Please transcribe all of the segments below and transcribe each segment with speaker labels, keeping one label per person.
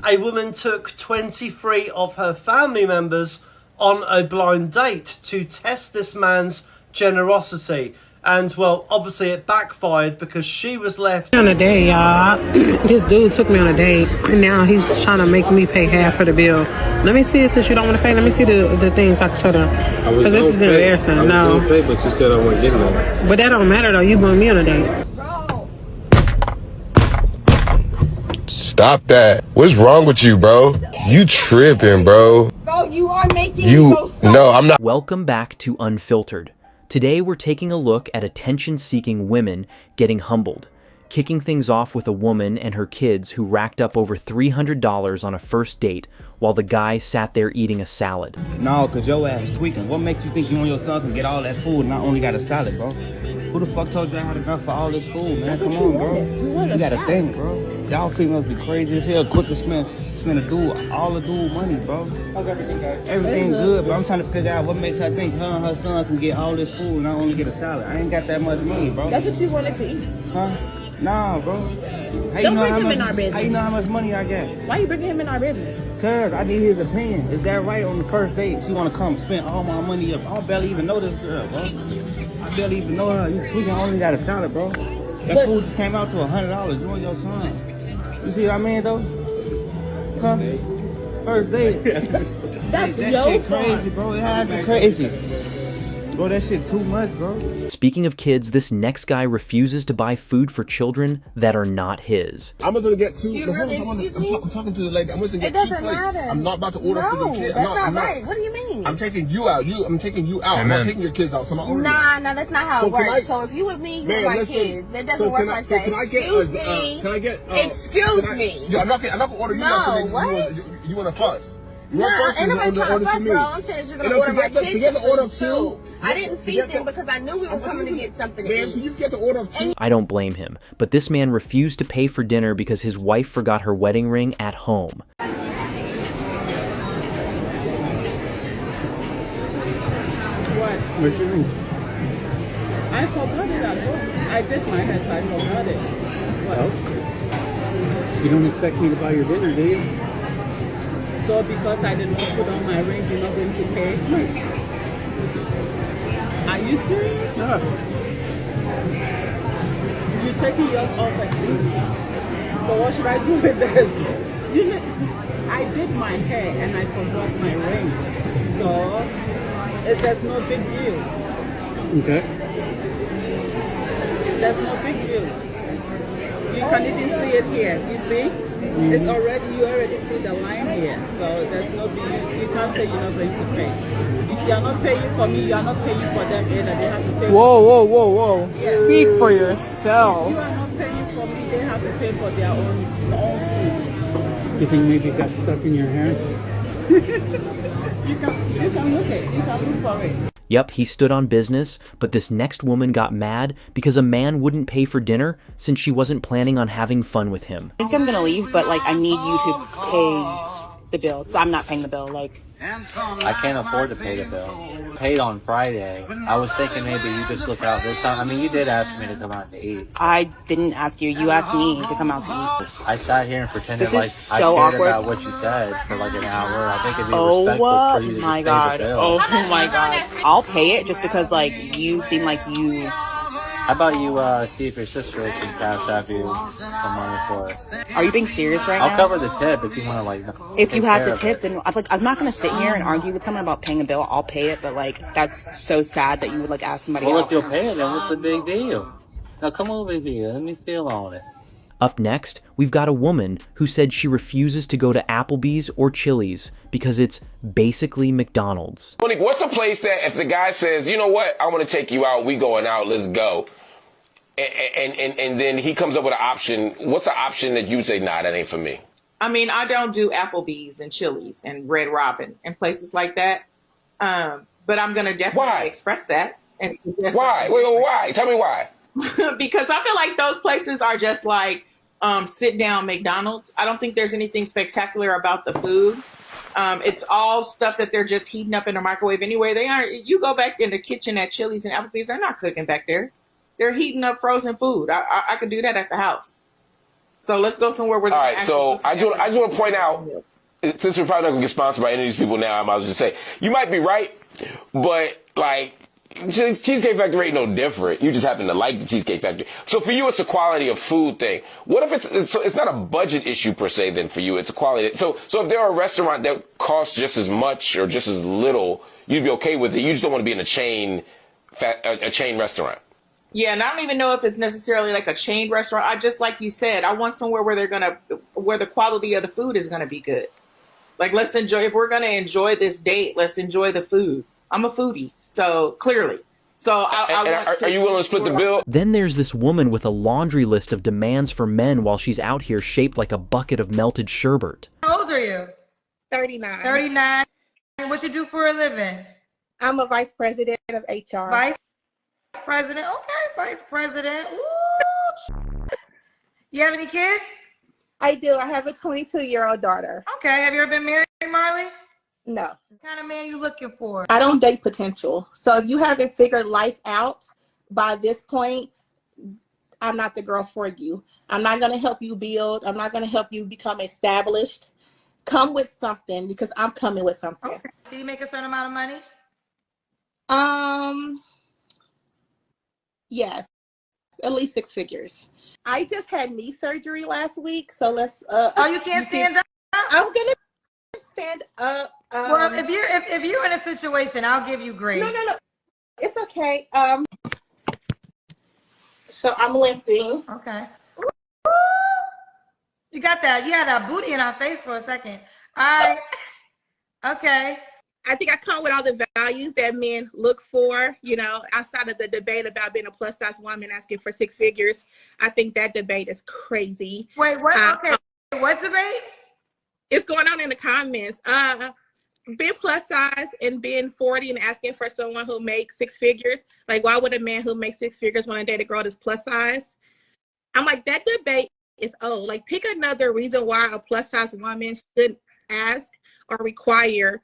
Speaker 1: a woman took 23 of her family members on a blind date to test this man's generosity. And, well, obviously it backfired because she was left
Speaker 2: on a date, y'all. This dude took me on a date, and now he's trying to make me pay half of the bill. Let me see it since you don't want to pay. Let me see the things I can show them. Because this is embarrassing. No.
Speaker 3: Pay, but you said I wasn't getting that.
Speaker 2: But that don't matter, though. You brought me on a date.
Speaker 3: Stop that. What's wrong with you, bro? You tripping, bro.
Speaker 4: Bro, you are making me go so.
Speaker 3: No, I'm not.
Speaker 5: Welcome back to Unfiltered. Today we're taking a look at attention-seeking women getting humbled, kicking things off with a woman and her kids who racked up over $300 on a first date while the guy sat there eating a salad.
Speaker 6: No, cause your ass tweaking. What makes you think you and your son can get all that food and not only got a salad, bro? Who the fuck told you I had enough for all this food, man? Come on, bro. You gotta think, bro. Y'all females be crazy as hell, quick to spend all the dude money, bro. How's everything, guys? Everything's good, but I'm trying to figure out what makes her think her and her son can get all this food and not only get a salad. I ain't got that much money, bro.
Speaker 4: That's what you wanted to eat.
Speaker 6: Huh? Nah, bro.
Speaker 4: Don't bring him in our business.
Speaker 6: How you know how much money I got?
Speaker 4: Why you bringing him in our business?
Speaker 6: Cause I need his opinion. Is that right on the first date? She wanna come spend all my money up. I barely even know this girl, bro. I barely even know her. You tweaking, only got a salad, bro. That food just came out to $100. You and your son. You see what I mean, though? Huh? First date.
Speaker 4: That's
Speaker 6: that
Speaker 4: your
Speaker 6: shit crazy, bro. It has been crazy. Bro, that shit too much, bro.
Speaker 5: Speaking of kids, this next guy refuses to buy food for children that are not his.
Speaker 3: I'm gonna get two.
Speaker 4: I'm
Speaker 3: talking to the lady. I'm gonna get 2 plates.
Speaker 4: Matter.
Speaker 3: I'm not about to order for the kid.
Speaker 4: That's not right. What do you mean?
Speaker 3: I'm taking you out. I'm taking you out. I'm not taking your kids out. So I'm not
Speaker 4: Nah, that's not how it works. So if you with me, you my kids. It doesn't work like that. Excuse me.
Speaker 3: Can I get?
Speaker 4: Excuse me.
Speaker 3: Yeah, I'm not gonna order you out.
Speaker 4: What?
Speaker 3: You want to fuss?
Speaker 4: No, ain't nobody trying to fuss, bro. I'm saying you're gonna order my kids.
Speaker 3: Forget the order of two.
Speaker 4: I didn't feed them because I knew we were coming to get something to eat.
Speaker 3: Can you get the order of two?
Speaker 5: I don't blame him, but this man refused to pay for dinner because his wife forgot her wedding ring at home.
Speaker 7: What's your ring? I forgot it at home. I did my hair, so I forgot it. Well, you don't expect me to buy your dinner, do you? So because I did not put on my ring, you're not going to pay? Are you serious? No. You're taking yours off at me. So what should I do with this? You know, I did my hair and I forgot my ring. So there's no big deal. Okay. There's no big deal. You can even see it here. You see? It's already, you already see the line here. So there's no big, you can't say you're not going to pay. If you're not paying for me, you're not paying for them either. They have to pay
Speaker 2: Whoa. Yeah. Speak for yourself.
Speaker 7: If you are not paying for me, they have to pay for their own food.
Speaker 8: You think maybe it got stuck in your hair?
Speaker 7: You can look it. You can look for it.
Speaker 5: Yep, he stood on business, but this next woman got mad because a man wouldn't pay for dinner since she wasn't planning on having fun with him.
Speaker 9: I think I'm gonna leave, but like I need you to pay the bill. So I'm not paying the bill. Like
Speaker 10: I can't afford to pay the bill. Paid on Friday. I was thinking maybe you just look out this time. I mean, you did ask me to come out to eat.
Speaker 9: I didn't ask you. You asked me to come out to eat.
Speaker 10: I sat here and pretended like
Speaker 9: so
Speaker 10: I cared
Speaker 9: awkward.
Speaker 10: About what you said for like an hour. I think it'd be respectful for you to just pay the bill.
Speaker 9: Oh my god. I'll pay it just because like you seem like you.
Speaker 10: How about you see if your sister can cash out you some money for us?
Speaker 9: Are you being serious right now?
Speaker 10: I'll cover the tip if you want to like.
Speaker 9: If you have the tip, then I'm not gonna sit here and argue with someone about paying a bill. I'll pay it, but like that's so sad that you would like ask somebody
Speaker 10: Well,
Speaker 9: else.
Speaker 10: if you'll pay it, then what's the big deal? Now come over here. Let me feel on it.
Speaker 5: Up next, we've got a woman who said she refuses to go to Applebee's or Chili's because it's basically McDonald's.
Speaker 11: Monique, what's a place that if the guy says, you know what, I want to take you out, we going out, let's go, and then he comes up with an option, what's an option that you say, nah, that ain't for me?
Speaker 12: I mean, I don't do Applebee's and Chili's and Red Robin and places like that, but I'm going to definitely express that. And suggest
Speaker 11: why? Why? Tell me why.
Speaker 12: Because I feel like those places are just like sit down McDonald's. I don't think there's anything spectacular about the food. It's all stuff that they're just heating up in the microwave anyway. They aren't. You go back in the kitchen at Chili's and Applebee's, they're not cooking back there. They're heating up frozen food. I could do that at the house. So let's go somewhere where.
Speaker 11: All right, so I just want to point out, since we're probably not going to get sponsored by any of these people now, I might as well just say, you might be right, but like, Cheesecake Factory ain't no different. You just happen to like the Cheesecake Factory. So for you, it's a quality of food thing. What if it's not a budget issue per se then for you, it's a quality. So if there are a restaurant that costs just as much or just as little, you'd be okay with it. You just don't want to be in a chain restaurant.
Speaker 12: Yeah, and I don't even know if it's necessarily like a chain restaurant. I just, like you said, I want somewhere where where the quality of the food is gonna be good. Like, let's enjoy. If we're gonna enjoy this date, let's enjoy the food. I'm a foodie, so clearly. So are you willing to split the bill?
Speaker 5: Then there's this woman with a laundry list of demands for men while she's out here shaped like a bucket of melted sherbet.
Speaker 13: How old are you?
Speaker 4: 39.
Speaker 13: 39. And what you do for a living?
Speaker 4: I'm a vice president of HR.
Speaker 13: Vice president? Okay, vice president. Ooh. You have any kids?
Speaker 4: I do. I have a 22-year-old daughter.
Speaker 13: Okay. Have you ever been married, Marley?
Speaker 4: No.
Speaker 13: What kind of man you looking for?
Speaker 4: I don't date potential. So if you haven't figured life out by this point, I'm not the girl for you. I'm not going to help you build. I'm not going to help you become established. Come with something, because I'm coming with something.
Speaker 13: Okay. Do you make a certain amount of money?
Speaker 4: Yes, at least 6 figures. I just had knee surgery last week, so let's.
Speaker 13: Oh, you can't stand up?
Speaker 4: I'm gonna stand up.
Speaker 13: Well, if you're in a situation, I'll give you grace.
Speaker 4: No, it's okay. So I'm limping.
Speaker 13: Okay. You got that? You had a booty in our face for a second. All right. Okay.
Speaker 4: I think I come with all the values that men look for, outside of the debate about being a plus size woman asking for 6 figures. I think that debate is crazy.
Speaker 13: Wait, what? Okay. What debate?
Speaker 4: It's going on in the comments. Being plus size and being 40 and asking for someone who makes 6 figures. Like, why would a man who makes 6 figures want to date a girl that's plus size? I'm like, that debate is old. Like, pick another reason why a plus size woman should ask or require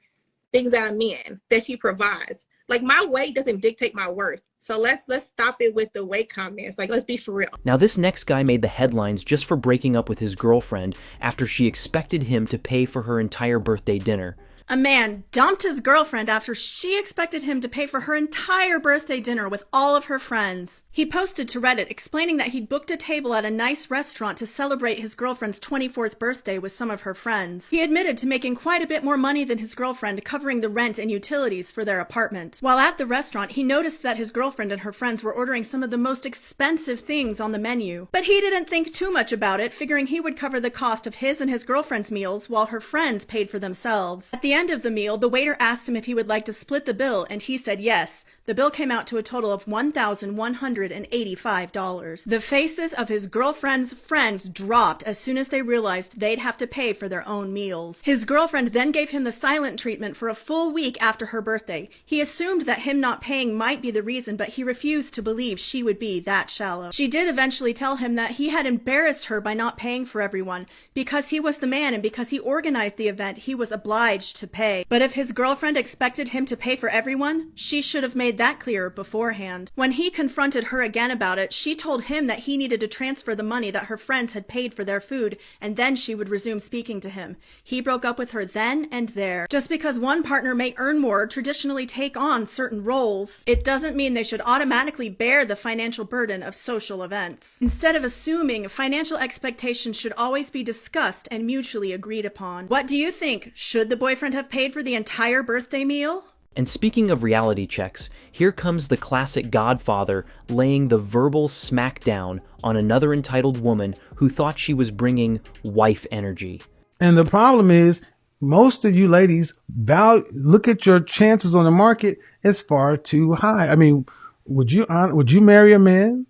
Speaker 4: things out of men that she provides. Like, my weight doesn't dictate my worth. So let's stop it with the weight comments. Like, let's be for real.
Speaker 5: Now, this next guy made the headlines just for breaking up with his girlfriend after she expected him to pay for her entire birthday dinner.
Speaker 14: A man dumped his girlfriend after she expected him to pay for her entire birthday dinner with all of her friends. He posted to Reddit explaining that he'd booked a table at a nice restaurant to celebrate his girlfriend's 24th birthday with some of her friends. He admitted to making quite a bit more money than his girlfriend covering the rent and utilities for their apartment. While at the restaurant, he noticed that his girlfriend and her friends were ordering some of the most expensive things on the menu. But he didn't think too much about it, figuring he would cover the cost of his and his girlfriend's meals while her friends paid for themselves. At the end of the meal, the waiter asked him if he would like to split the bill, and he said yes. The bill came out to a total of $1,185. The faces of his girlfriend's friends dropped as soon as they realized they'd have to pay for their own meals. His girlfriend then gave him the silent treatment for a full week after her birthday. He assumed that him not paying might be the reason, but he refused to believe she would be that shallow. She did eventually tell him that he had embarrassed her by not paying for everyone. Because he was the man and because he organized the event, he was obliged to pay. But if his girlfriend expected him to pay for everyone, she should have made that clear beforehand. When he confronted her again about it, she told him that he needed to transfer the money that her friends had paid for their food, and then she would resume speaking to him. He broke up with her then and there. Just because one partner may earn more or traditionally take on certain roles, it doesn't mean they should automatically bear the financial burden of social events. Instead of assuming, financial expectations should always be discussed and mutually agreed upon. What do you think? Should the boyfriend have paid for the entire birthday meal?
Speaker 5: And speaking of reality checks, here comes the classic Godfather laying the verbal smackdown on another entitled woman who thought she was bringing wife energy.
Speaker 8: And the problem is, most of you ladies look at your chances on the market as far too high. I mean, would you marry a man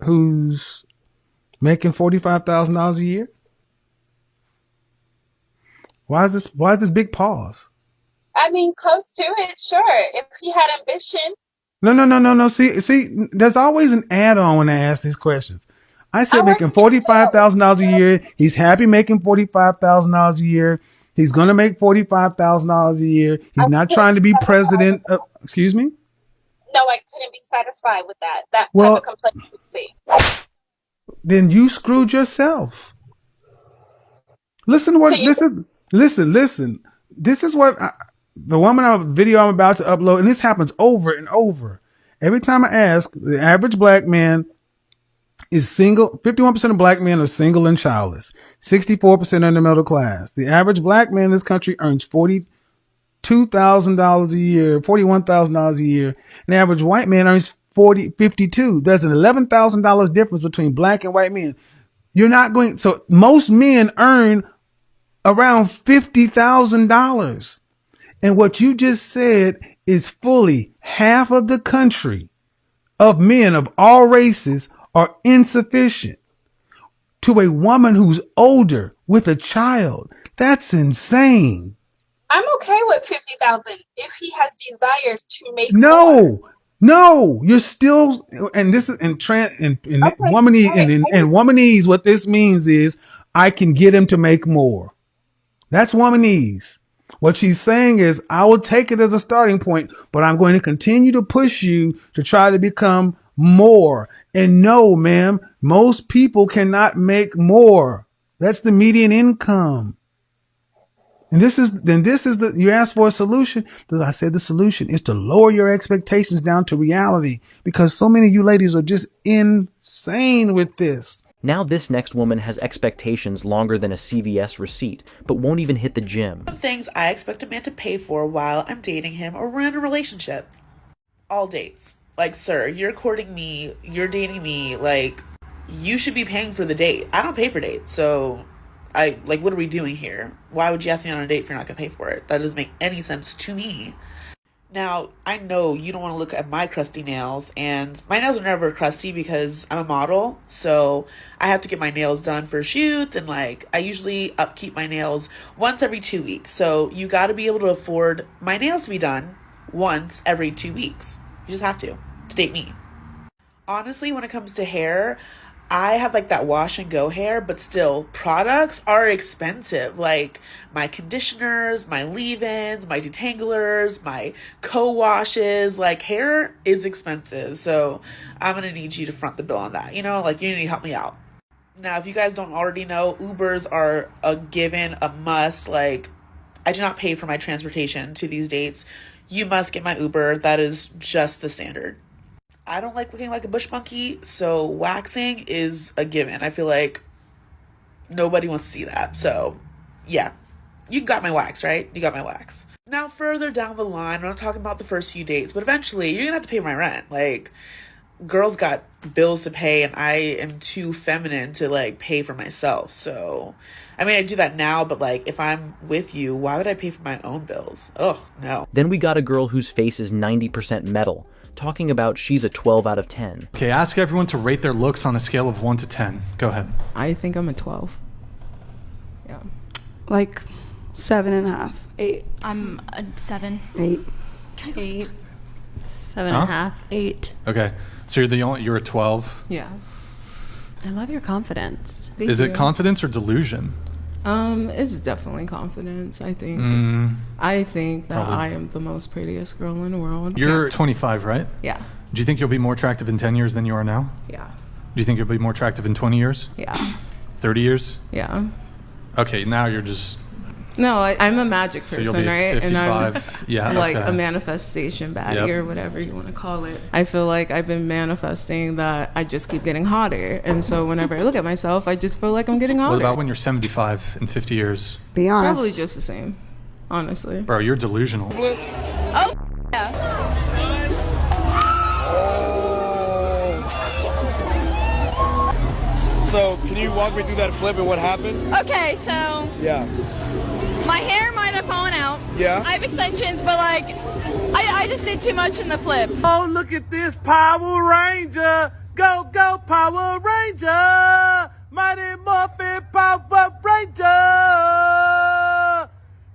Speaker 8: who's making $45,000 a year? Why is this big pause?
Speaker 15: I mean, close to it, sure. If he had ambition.
Speaker 8: No. See, there's always an add-on when I ask these questions. I said making $45,000 a year. He's happy making $45,000 a year. He's going to make $45,000 a year. He's not trying to be president. Excuse me?
Speaker 15: No, I couldn't be satisfied with that. That type of complaint you would see.
Speaker 8: then you screwed yourself. Listen. This is what the video I'm about to upload, and this happens over and over. Every time I ask, the average black man is single. 51% of black men are single and childless. 64% are in the middle class. The average black man in this country earns $42,000 a year, $41,000 a year. An average white man earns $52,000. There's an $11,000 difference between black and white men. So most men earn around $50,000. And what you just said is fully half of the country of men of all races are insufficient to a woman who's older with a child. That's insane.
Speaker 15: I'm okay with 50,000 if he has desires to make more.
Speaker 8: No, you're still, and this is womanese. What this means is I can get him to make more. That's womanese. What she's saying is I will take it as a starting point, but I'm going to continue to push you to try to become more. And no, ma'am, most people cannot make more. That's the median income. And you asked for a solution. I said the solution is to lower your expectations down to reality, because so many of you ladies are just insane with this.
Speaker 5: Now this next woman has expectations longer than a CVS receipt, but won't even hit the gym.
Speaker 16: Some things I expect a man to pay for while I'm dating him or we're in a relationship. All dates. Like, sir, you're courting me, you're dating me, like, you should be paying for the date. I don't pay for dates, so what are we doing here? Why would you ask me on a date if you're not gonna pay for it? That doesn't make any sense to me. Now, I know you don't want to look at my crusty nails, and my nails are never crusty because I'm a model, so I have to get my nails done for shoots, and I usually upkeep my nails once every 2 weeks. So you got to be able to afford my nails to be done once every 2 weeks. You just have to date me. Honestly, when it comes to hair, I have that wash and go hair, but still, products are expensive. Like my conditioners, my leave-ins, my detanglers, my co-washes, hair is expensive. So I'm going to need you to front the bill on that. You need to help me out. Now, if you guys don't already know, Ubers are a given, a must. I do not pay for my transportation to these dates. You must get my Uber. That is just the standard. I don't like looking like a bush monkey, so waxing is a given. I feel like nobody wants to see that. So, yeah, you got my wax, right? You got my wax. Now, further down the line, I'm not talking about the first few dates, but eventually you're gonna have to pay my rent. Girls got bills to pay, and I am too feminine to pay for myself. So, I do that now, but if I'm with you, why would I pay for my own bills? Oh, no.
Speaker 5: Then we got a girl whose face is 90% metal, talking about she's a 12 out of 10.
Speaker 17: Okay, ask everyone to rate their looks on a scale of 1 to 10. Go ahead.
Speaker 18: I think I'm a 12. Yeah.
Speaker 19: 7.5. 8.
Speaker 20: I'm a 7.
Speaker 19: 8.
Speaker 20: 8.
Speaker 18: 7.5. 8.
Speaker 17: Okay, so you're a 12?
Speaker 18: Yeah.
Speaker 20: I love your confidence.
Speaker 17: Is it confidence or delusion?
Speaker 18: It's definitely confidence, I think. I think that
Speaker 17: Probably.
Speaker 18: I am the most prettiest girl in the world.
Speaker 17: You're 25, right?
Speaker 18: Yeah.
Speaker 17: Do you think you'll be more attractive in 10 years than you are now?
Speaker 18: Yeah.
Speaker 17: Do you think you'll be more attractive in 20 years?
Speaker 18: Yeah.
Speaker 17: 30 years?
Speaker 18: Yeah.
Speaker 17: Okay, now you're just...
Speaker 18: No, I'm a magic person,
Speaker 17: you'll be
Speaker 18: right?
Speaker 17: 55.
Speaker 18: And I'm
Speaker 17: Yeah,
Speaker 18: like
Speaker 17: okay.
Speaker 18: a manifestation baddie or whatever you want to call it. I feel like I've been manifesting that I just keep getting hotter. And so whenever I look at myself, I just feel like I'm getting hotter.
Speaker 17: What about when you're 75 in 50 years?
Speaker 19: Be honest.
Speaker 18: Probably just the same, honestly.
Speaker 17: Bro, you're delusional.
Speaker 20: Oh, yeah.
Speaker 21: So, can you walk me through that flip and what happened?
Speaker 20: Okay, so
Speaker 21: Yeah.
Speaker 20: my hair might have fallen out.
Speaker 21: Yeah.
Speaker 20: I have extensions, but I just did too much in the flip.
Speaker 21: Oh, look at this Power Ranger. Go, go, Power Ranger. Mighty Morphin Power Ranger.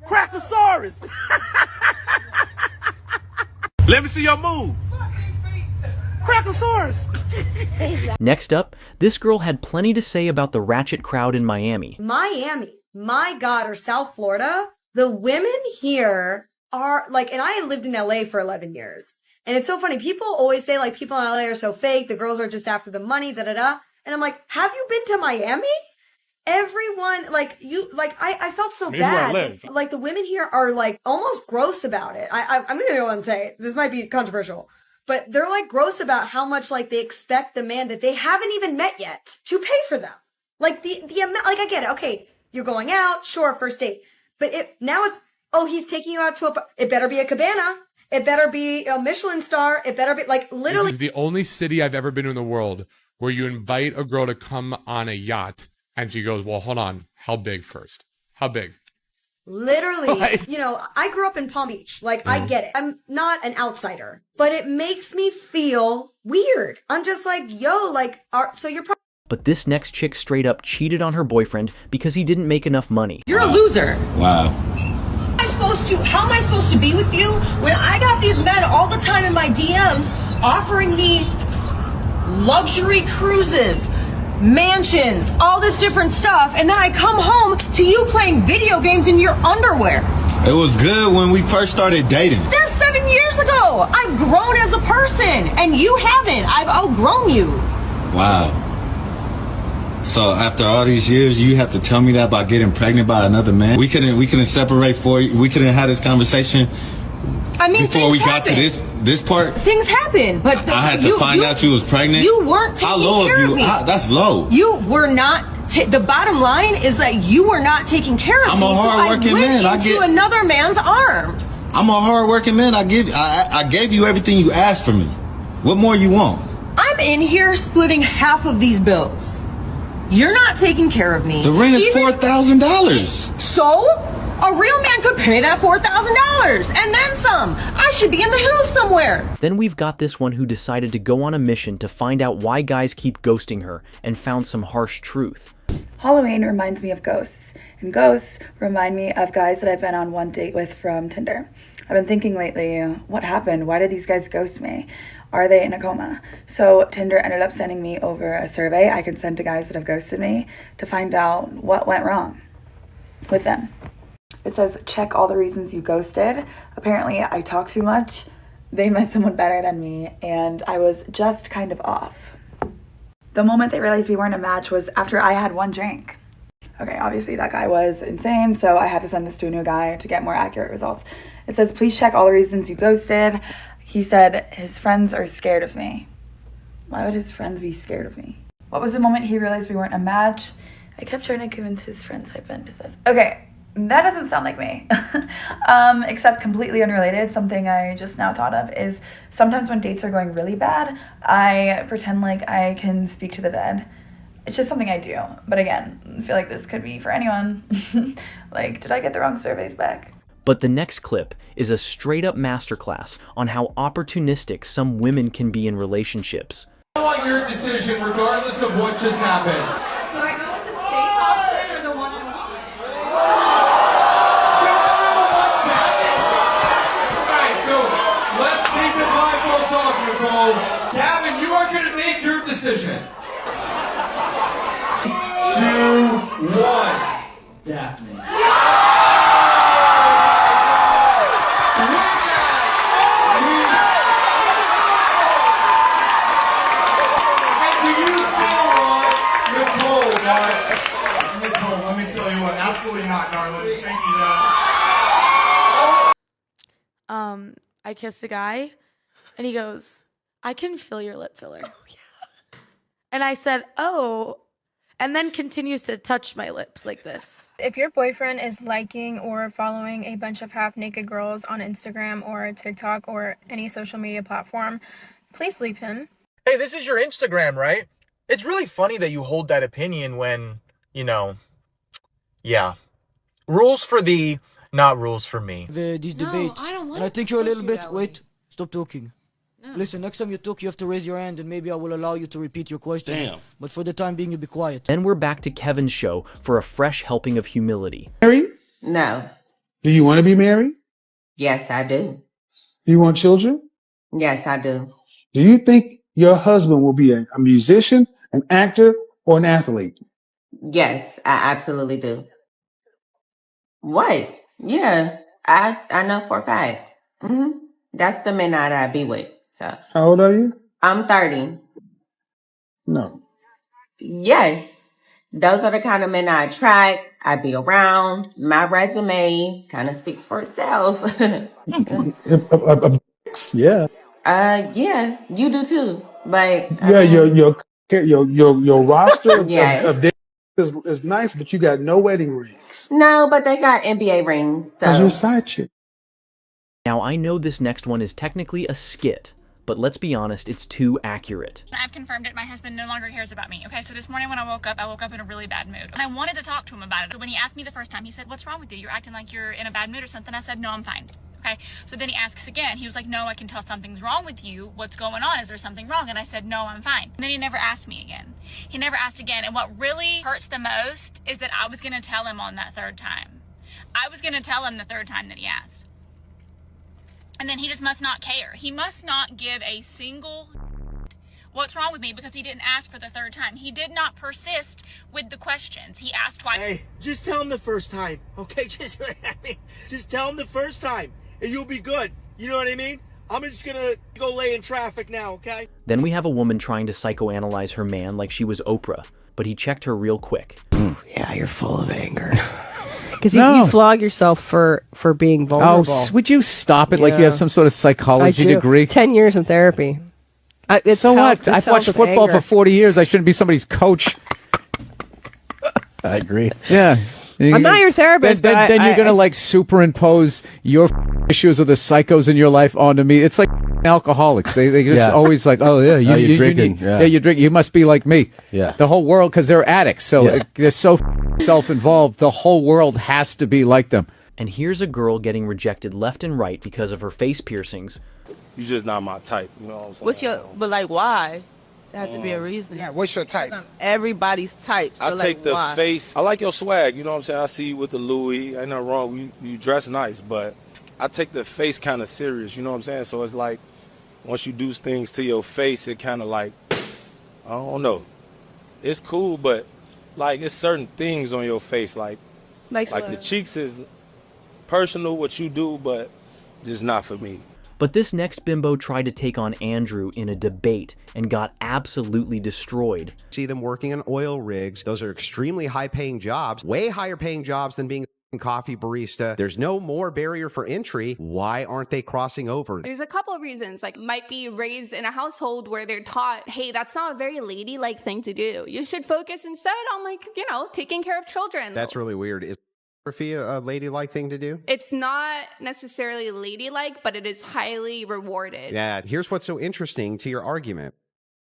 Speaker 21: Crackosaurus. Let me see your move. Crackosaurus.
Speaker 5: Next up, this girl had plenty to say about the ratchet crowd in Miami.
Speaker 13: Miami, my God, or South Florida, the women here are and I lived in LA for 11 years. And it's so funny. People always say people in LA are so fake. The girls are just after the money, da da da. And I'm like, have you been to Miami? Everyone, like, I felt so
Speaker 19: Maybe where I
Speaker 13: bad.
Speaker 19: live.
Speaker 13: Like, the women here are, like, almost gross about it. I'm gonna go and say, this might be controversial, but they're, like, gross about how much, like, they expect the man that they haven't even met yet to pay for them. Like, the amount, like, I get it. Okay, you're going out, sure, first date. But now it's, oh, he's taking you out to it better be a cabana. It better be a Michelin star. It better be, like, literally.
Speaker 19: This is the only city I've ever been to in the world where you invite a girl to come on a yacht and she goes, well, hold on. How big first? How big?
Speaker 13: Literally, you know, I grew up in Palm Beach. Like, I get it. I'm not an outsider, but it makes me feel weird. I'm just like, yo, like, so you're probably.
Speaker 5: But this next chick straight up cheated on her boyfriend because he didn't make enough money.
Speaker 22: You're a loser.
Speaker 3: Wow.
Speaker 22: How am I supposed to be with you when I got these men all the time in my DMs offering me luxury cruises, mansions, all this different stuff, and then I come home to you playing video games in your underwear.
Speaker 3: It was good when we first started dating.
Speaker 22: That's 7 years ago. I've grown as a person, and you haven't. I've outgrown you.
Speaker 3: Wow. So after all these years, you have to tell me that about getting pregnant by another man? We couldn't separate we couldn't have this conversation.
Speaker 22: I mean,
Speaker 3: before we got to this part.
Speaker 22: Things happen, but
Speaker 3: I had to find out you was pregnant.
Speaker 22: You weren't taking care of me.
Speaker 3: That's low.
Speaker 22: You were not. The bottom line is that you were not taking care of me.
Speaker 3: I'm a hard-working man.
Speaker 22: I went into another man's arms.
Speaker 3: I'm a hard-working man. I gave you everything you asked for me. What more you want?
Speaker 22: I'm in here splitting half of these bills. You're not taking care of me.
Speaker 3: The rent is $4,000.
Speaker 22: So? A real man could pay that $4,000 and then some. I should be in the hills somewhere.
Speaker 5: Then we've got this one who decided to go on a mission to find out why guys keep ghosting her and found some harsh truth.
Speaker 23: Halloween reminds me of ghosts, and ghosts remind me of guys that I've been on one date with from Tinder. I've been thinking lately, what happened? Why did these guys ghost me? Are they in a coma? So Tinder ended up sending me over a survey I could send to guys that have ghosted me to find out what went wrong with them. It says, check all the reasons you ghosted. Apparently I talk too much, they met someone better than me, and I was just kind of off. The moment they realized we weren't a match was after I had one drink. Okay, obviously that guy was insane, so I had to send this to a new guy to get more accurate results. It says, please check all the reasons you ghosted. He said his friends are scared of me. Why would his friends be scared of me? What was the moment he realized we weren't a match? I kept trying to convince his friends I've been possessed. Okay, that doesn't sound like me. Except completely unrelated, something I just now thought of is sometimes when dates are going really bad, I pretend like I can speak to the dead. It's just something I do. But again, I feel like this could be for anyone. Like, did I get the wrong surveys back?
Speaker 5: But the next clip is a straight-up masterclass on how opportunistic some women can be in relationships.
Speaker 24: I want your decision regardless of what just happened.
Speaker 20: Do I go with the safe option or the one I want?
Speaker 24: Alright, so let's keep the blindfolds off, Nicole. Gavin, you are going to make your decision. 2, 1. Daphne. Nicole, let me tell you what, absolutely not, darling. Thank you, Dad.
Speaker 25: I kissed a guy, and he goes, I can feel your lip filler. Oh, yeah. And I said, oh, and then continues to touch my lips like this.
Speaker 26: If your boyfriend is liking or following a bunch of half-naked girls on Instagram or TikTok or any social media platform, please leave him.
Speaker 27: Hey, this is your Instagram, right? It's really funny that you hold that opinion when, you know, yeah. Rules for thee, not rules for me.
Speaker 28: This debate.
Speaker 26: I don't want
Speaker 28: and I think you're a little bit...
Speaker 26: Wait,
Speaker 28: stop talking. No. Listen, next time you talk, you have to raise your hand and maybe I will allow you to repeat your question.
Speaker 3: Damn.
Speaker 28: But for the time being, you be quiet.
Speaker 5: Then we're back to Kevin's show for a fresh helping of humility.
Speaker 8: Married?
Speaker 29: No.
Speaker 8: Do you want to be married?
Speaker 29: Yes, I do.
Speaker 8: Do you want children?
Speaker 29: Yes, I do.
Speaker 8: Do you think your husband will be a musician, an actor, or an athlete?
Speaker 29: Yes, I absolutely do. What? Yeah, I know for a fact. That's the men I be with. So.
Speaker 8: How old are you?
Speaker 29: I'm 30.
Speaker 8: No.
Speaker 29: Yes, those are the kind of men I attract, I be around. My resume kind of speaks for itself.
Speaker 8: Yeah.
Speaker 29: Yeah, you do too. Like, I
Speaker 8: Yeah,
Speaker 29: mean,
Speaker 8: your roster of
Speaker 29: yes.
Speaker 8: dating is nice, but you got no wedding rings.
Speaker 29: No, but they got NBA rings,
Speaker 8: Because you're a
Speaker 29: so.
Speaker 8: side chick.
Speaker 5: Now, I know this next one is technically a skit, but let's be honest, it's too accurate.
Speaker 1: I've confirmed it. My husband no longer cares about me. Okay, so this morning when I woke up in a really bad mood. And I wanted to talk to him about it. So when he asked me the first time, he said, "What's wrong with you? You're acting like you're in a bad mood or something." I said, "No, I'm fine." Okay, so then he asks again. He was like, "No, I can tell something's wrong with you. What's going on? Is there something wrong?" And I said, "No, I'm fine." And then he never asked me again. He never asked again. And what really hurts the most is that I was going to tell him on that third time. I was going to tell him the third time that he asked. And then he just must not care. He must not give a single what's wrong with me because he didn't ask for the third time. He did not persist with the questions. He asked twice.
Speaker 21: Hey, just tell him the first time, okay? Just tell him the first time, and you'll be good. You know what I mean? I'm just gonna go lay in traffic now, okay?
Speaker 5: Then we have a woman trying to psychoanalyze her man like she was Oprah, but he checked her real quick.
Speaker 2: Yeah, you're full of anger.
Speaker 4: Because you flog yourself for being vulnerable.
Speaker 6: Oh, would you stop it? Like you have some sort of psychology degree?
Speaker 4: 10 years in therapy.
Speaker 6: So what? I've watched football for 40 years. I shouldn't be somebody's coach.
Speaker 2: I agree.
Speaker 6: Yeah.
Speaker 4: I'm not your therapist.
Speaker 6: Then you're going to like superimpose your issues of the psychos in your life onto me. It's like alcoholics. They just always like, oh yeah, you're drinking. You drink. You must be like me.
Speaker 2: Yeah.
Speaker 6: The whole world, because they're addicts. So they're so self-involved. The whole world has to be like them.
Speaker 5: And here's a girl getting rejected left and right because of her face piercings.
Speaker 7: You're just not my type. You know what I'm saying?
Speaker 9: What's your, but like why? There has to be a reason.
Speaker 10: Yeah, what's your type?
Speaker 9: Everybody's type. So
Speaker 7: I
Speaker 9: like,
Speaker 7: take the
Speaker 9: why?
Speaker 7: face. I like your swag. You know what I'm saying? I see you with the Louis. Ain't nothing wrong. You dress nice, but I take the face kind of serious. You know what I'm saying? So it's like once you do things to your face, it kind of like, I don't know. It's cool, but like it's certain things on your face. Like the cheeks is personal what you do, but just not for me.
Speaker 5: But this next bimbo tried to take on Andrew in a debate and got absolutely destroyed.
Speaker 11: See them working on oil rigs. Those are extremely high-paying jobs, way higher-paying jobs than being a coffee barista. There's no more barrier for entry. Why aren't they crossing over?
Speaker 12: There's a couple of reasons, like might be raised in a household where they're taught, hey, that's not a very ladylike thing to do. You should focus instead on like, you know, taking care of children.
Speaker 11: That's really weird. Is photography a ladylike thing to do?
Speaker 12: It's not necessarily ladylike, but it is highly rewarded.
Speaker 11: Yeah, here's what's so interesting to your argument.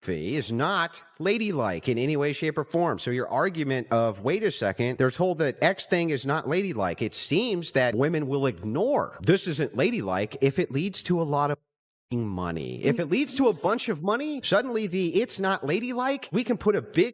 Speaker 11: Is not ladylike in any way, shape, or form. So your argument of, wait a second, they're told that X thing is not ladylike. It seems that women will ignore this isn't ladylike if it leads to a lot of money. If it leads to a bunch of money, suddenly it's not ladylike, we can put a big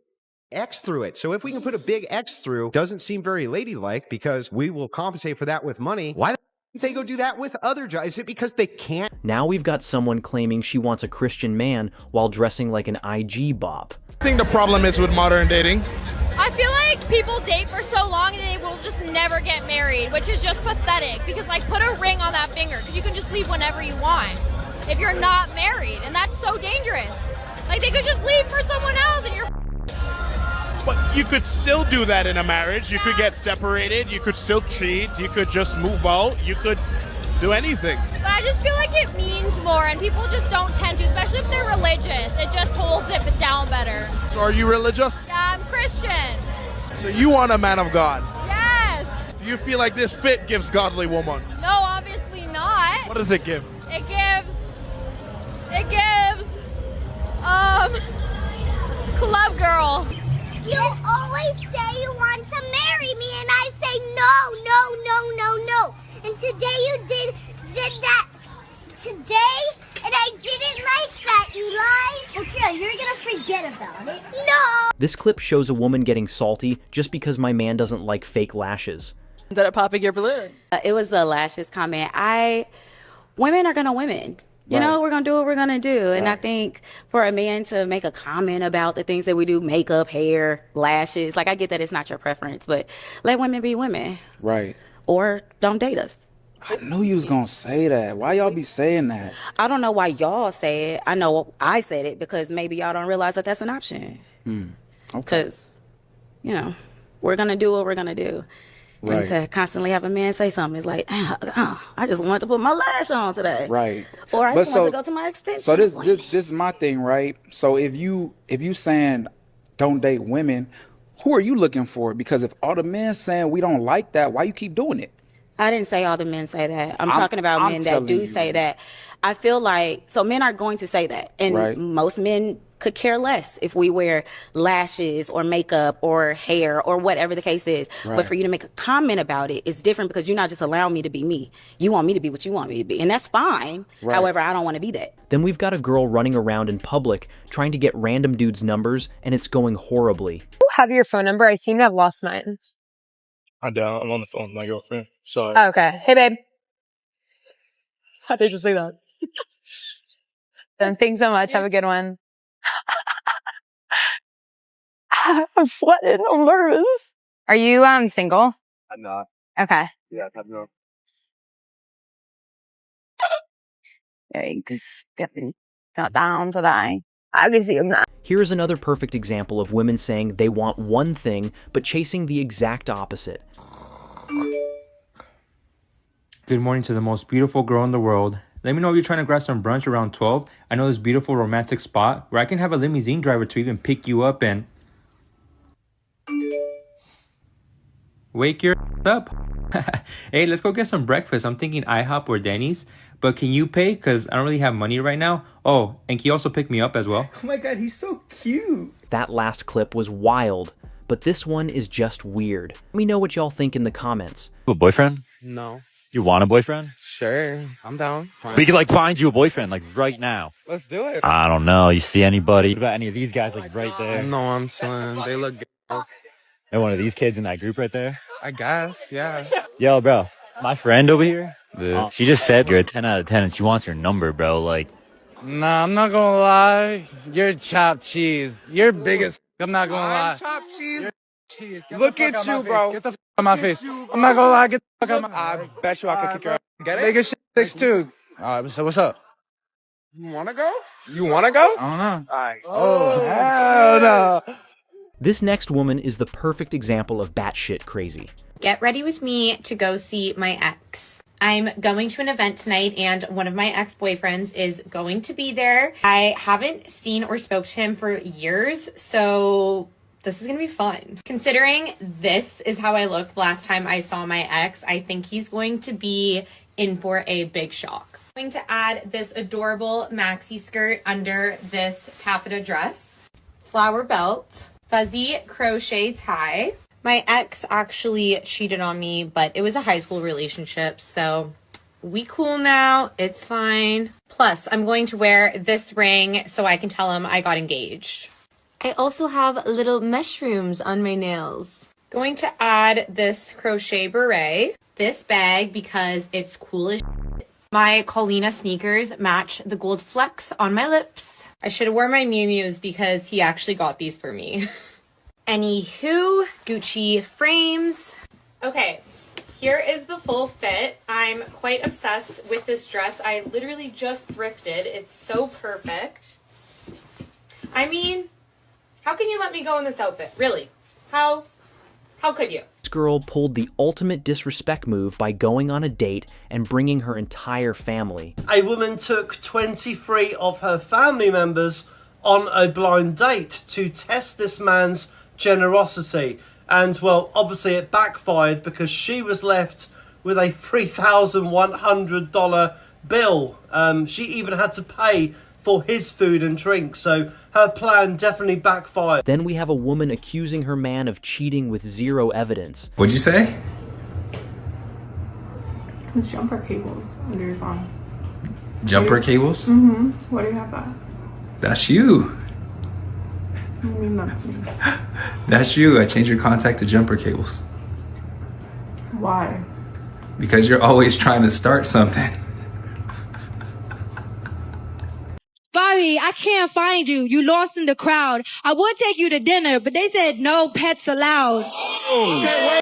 Speaker 11: X through it. So if we can put a big X through, doesn't seem very ladylike because we will compensate for that with money. Why they go do that with other jobs? Is it because they can't?
Speaker 5: Now we've got someone claiming she wants a Christian man while dressing like an IG bop.
Speaker 21: I think the problem is with modern dating.
Speaker 26: I feel like people date for so long and they will just never get married, which is just pathetic because like put a ring on that finger because you can just leave whenever you want if you're not married, and that's so dangerous. Like they could just leave for someone else and you're
Speaker 21: But you could still do that in a marriage. You could get separated. You could still cheat. You could just move out. You could do anything.
Speaker 26: But I just feel like it means more, and people just don't tend to, especially if they're religious. It just holds it down better.
Speaker 21: So are you religious?
Speaker 26: Yeah, I'm Christian.
Speaker 21: So you want a man of God?
Speaker 26: Yes.
Speaker 21: Do you feel like this fit gives godly woman?
Speaker 26: No, obviously not.
Speaker 21: What does it give?
Speaker 26: It gives, club girl.
Speaker 30: You always say you want to marry me, and I say no, no, no, no, no. And today you did that today, and I didn't like that, you lied. Okay, you're gonna forget about it. No!
Speaker 5: This clip shows a woman getting salty just because my man doesn't like fake lashes.
Speaker 31: Ended up popping your balloon.
Speaker 32: It was the lashes comment. Women are gonna women. You know, we're going to do what we're going to do. And I think for a man to make a comment about the things that we do, makeup, hair, lashes, like I get that it's not your preference, but let women be women.
Speaker 2: Right.
Speaker 32: Or don't date us.
Speaker 2: I knew you was going to say that. Why y'all be saying that?
Speaker 32: I don't know why y'all say it. I know I said it because maybe y'all don't realize that that's an option. Because, you know, we're going to do what we're going to do. And to constantly have a man say something is like, oh, I just want to put my lash on today.
Speaker 2: Right.
Speaker 32: Or I just want to go to my extension.
Speaker 2: So this is my thing, right? So if you saying don't date women, who are you looking for? Because if all the men saying we don't like that, why you keep doing it?
Speaker 32: I didn't say all the men say that. I'm talking about men that do say that. I feel like, so men are going to say that. And most men could care less if we wear lashes or makeup or hair or whatever the case is. But for you to make a comment about it, it's different because you're not just allowing me to be me. You want me to be what you want me to be. And that's fine. However, I don't want to be that.
Speaker 5: Then we've got a girl running around in public trying to get random dudes' numbers, and it's going horribly.
Speaker 10: Have your phone number? I seem to have lost mine.
Speaker 13: I don't. I'm on the phone with my girlfriend. Sorry.
Speaker 10: Oh, okay. Hey, babe. How'd they just say that? Thanks so much. Have a good one. I'm sweating. I'm nervous. Are you single?
Speaker 13: I'm not.
Speaker 10: Okay.
Speaker 13: Yeah, I'm not.
Speaker 10: Yikes. Getting not down today. I can see him now.
Speaker 5: Here's another perfect example of women saying they want one thing, but chasing the exact opposite.
Speaker 14: Good morning to the most beautiful girl in the world. Let me know if you're trying to grab some brunch around 12. I know this beautiful romantic spot where I can have a limousine driver to even pick you up and wake your up. Hey, let's go get some breakfast. I'm thinking IHOP or Denny's, but can you pay? Because I don't really have money right now. Oh, and can you also pick me up as well? Oh my God, he's so cute.
Speaker 5: That last clip was wild, but this one is just weird. Let me know what y'all think in the comments.
Speaker 15: You have a boyfriend?
Speaker 21: No.
Speaker 15: You want a boyfriend?
Speaker 21: Sure. I'm down.
Speaker 15: We could find you a boyfriend right now.
Speaker 21: Let's do it.
Speaker 15: I don't know. You see anybody? What about any of these guys right there?
Speaker 21: No, I'm chilling. They look good.
Speaker 15: And one of these kids in that group right there?
Speaker 21: I guess, yeah.
Speaker 15: Yo, bro. My friend over here, she just said you're a 10 out of 10 and she wants your number, bro.
Speaker 16: Nah, I'm not gonna lie. You're chopped cheese. You're big as I'm not gonna lie.
Speaker 21: Chopped cheese.
Speaker 16: Cheese.
Speaker 21: Look at you, bro.
Speaker 16: Get the fuck out of my face. I'm not gonna lie. Get the fuck out of my
Speaker 21: I bet you I could kick her. Get it?
Speaker 16: Big as shit, 6'2". All right, so what's up?
Speaker 21: You wanna go? You wanna go?
Speaker 16: I don't know.
Speaker 21: All right.
Speaker 16: Oh, hell no.
Speaker 5: This next woman is the perfect example of batshit crazy.
Speaker 17: Get ready with me to go see my ex. I'm going to an event tonight and one of my ex-boyfriends is going to be there. I haven't seen or spoke to him for years, so this is gonna be fun. Considering this is how I looked last time I saw my ex, I think he's going to be in for a big shock. I'm going to add this adorable maxi skirt under this taffeta dress, flower belt, fuzzy crochet tie. My ex actually cheated on me, but it was a high school relationship, so we cool now. It's fine. Plus, I'm going to wear this ring so I can tell him I got engaged. I also have little mushrooms on my nails. Going to add this crochet beret, this bag because it's cool as shit. My Colina sneakers match the gold flecks on my lips. I should have worn my Miu Mius because he actually got these for me. Anywho, Gucci frames. Okay, here is the full fit. I'm quite obsessed with this dress. I literally just thrifted. It's so perfect. I mean, how can you let me go in this outfit? Really? How could you?
Speaker 5: This girl pulled the ultimate disrespect move by going on a date and bringing her entire family.
Speaker 18: A woman took 23 of her family members on a blind date to test this man's generosity, and well, obviously it backfired because she was left with a $3,100 bill. She even had to pay for his food and drink, so her plan definitely backfired.
Speaker 5: Then we have a woman accusing her man of cheating with zero evidence.
Speaker 19: What'd you say?
Speaker 20: It's jumper cables under your phone.
Speaker 19: Jumper cables?
Speaker 20: Mm-hmm. Why do you have that?
Speaker 19: That's you.
Speaker 20: I mean, that's me.
Speaker 19: That's you. I changed your contact to jumper cables.
Speaker 20: Why?
Speaker 19: Because you're always trying to start something.
Speaker 22: Bobby, I can't find you. You lost in the crowd. I would take you to dinner, but they said no pets allowed.
Speaker 23: Okay, wait.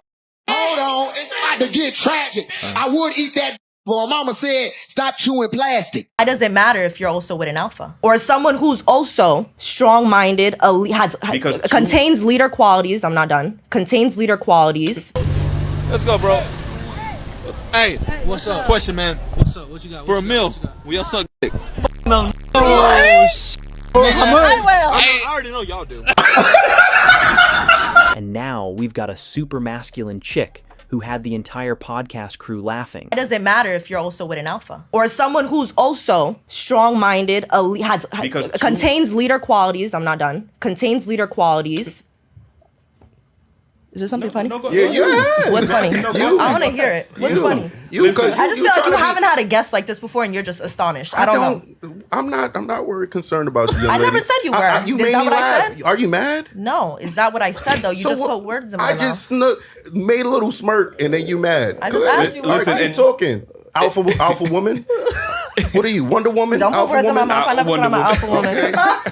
Speaker 23: Hold on. It's about to get tragic. I would eat that,
Speaker 1: But my mama said, stop chewing plastic.
Speaker 3: It doesn't matter if you're also with an alpha or someone who's also strong-minded, contains leader qualities. I'm not done. Contains leader qualities.
Speaker 4: Let's go, bro. Hey, what's up? Question, man. What's up? What you got? For a meal, we all suck dick. No. I already know y'all do.
Speaker 5: And now we've got a super masculine chick who had the entire podcast crew laughing.
Speaker 3: It doesn't matter if you're also with an alpha or someone who's also strong-minded, contains leader qualities. I'm not done. Contains leader qualities. Is there something funny?
Speaker 1: Yeah.
Speaker 3: What's funny? I want to hear it. What's funny? I just feel like you haven't had a guest like this before, and you're just astonished. I don't know.
Speaker 6: I'm not worried concerned about you, young
Speaker 3: I
Speaker 6: lady.
Speaker 3: never said you were.
Speaker 6: You
Speaker 3: Is
Speaker 6: made
Speaker 3: that
Speaker 6: me
Speaker 3: what I
Speaker 6: laugh.
Speaker 3: said?
Speaker 6: Are you mad?
Speaker 3: No, is that what I said though? You
Speaker 6: So
Speaker 3: just
Speaker 6: what-
Speaker 3: put words in my mouth.
Speaker 6: I just made a little smirk and then you mad.
Speaker 3: I just asked you.
Speaker 6: Listen, are you talking? Alpha woman? What are you, Wonder Woman?
Speaker 3: Don't put
Speaker 6: Alpha
Speaker 3: words in my
Speaker 6: woman?
Speaker 3: mouth. I never said I'm an alpha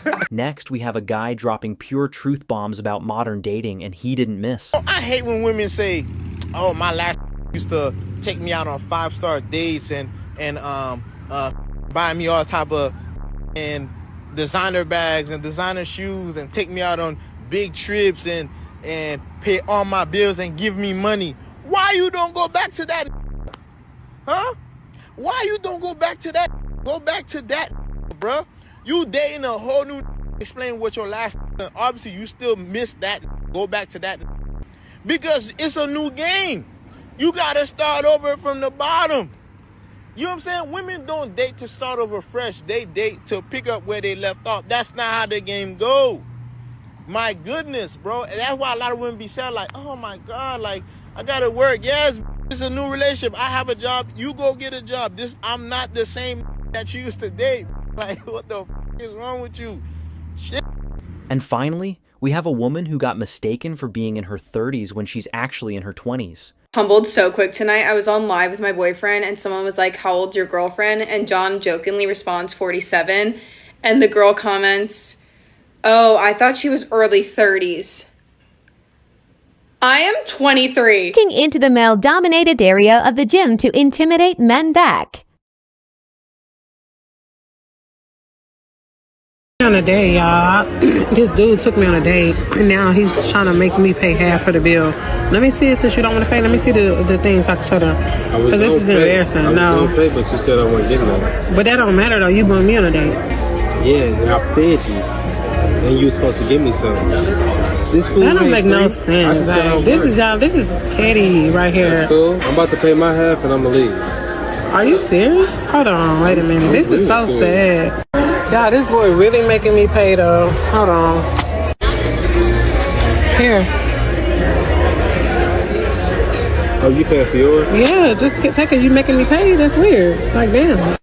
Speaker 3: woman.
Speaker 5: Next, we have a guy dropping pure truth bombs about modern dating, and he didn't miss.
Speaker 8: I hate when women say, "Oh, my last used to take me out on 5-star dates and buy me all type of and designer bags and designer shoes and take me out on big trips and pay all my bills and give me money." Why you don't go back to that? Huh? Why you don't go back to that? Go back to that, bruh. You dating a whole new explain what your last obviously you still miss that. Go back to that because it's a new game. You gotta start over from the bottom. You know what I'm saying? Women don't date to start over fresh. They date to pick up where they left off. That's not how the game go. My goodness, bro. And that's why a lot of women be saying like, "Oh my God, like I gotta work." Yes, it's a new relationship. I have a job. You go get a job. I'm not the same that you used to date. Like, what the is wrong with you? Shit.
Speaker 5: And finally, we have a woman who got mistaken for being in her 30s when she's actually in her 20s.
Speaker 10: Humbled so quick tonight. I was on live with my boyfriend and someone was like, "How old's your girlfriend?" And John jokingly responds 47. And the girl comments, "Oh, I thought she was early 30s. I am 23.
Speaker 23: Walking into the male-dominated area of the gym to intimidate men back.
Speaker 24: On a date, y'all. This dude took me on a date, and now he's trying to make me pay half of the bill. Let me see it since you don't want to pay. Let me see the things so I can show them. Because this is embarrassing. No.
Speaker 7: Pay, but you said I wasn't getting that.
Speaker 24: But that don't matter, though. You brought me on a date.
Speaker 7: Yeah, and I paid you. And you were supposed to give me something. This food
Speaker 24: That don't
Speaker 7: ain't
Speaker 24: make
Speaker 7: free.
Speaker 24: no
Speaker 7: I
Speaker 24: sense.
Speaker 7: just got
Speaker 24: Like,
Speaker 7: off
Speaker 24: this
Speaker 7: work.
Speaker 24: is petty right here.
Speaker 7: That's cool. I'm about to pay my half and I'm gonna leave.
Speaker 24: Are you serious? Hold on, wait a minute. This is so sad. God, this boy really making me pay though. Hold on. Here.
Speaker 7: Oh, you paying for yours?
Speaker 24: Yeah, just take it. You making me pay? That's weird. Like, damn.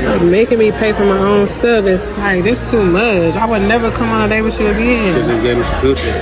Speaker 24: Like, making me pay for my own stuff. It's like, this too much. I would never come on a date with you again.
Speaker 7: She just gave me some coochie.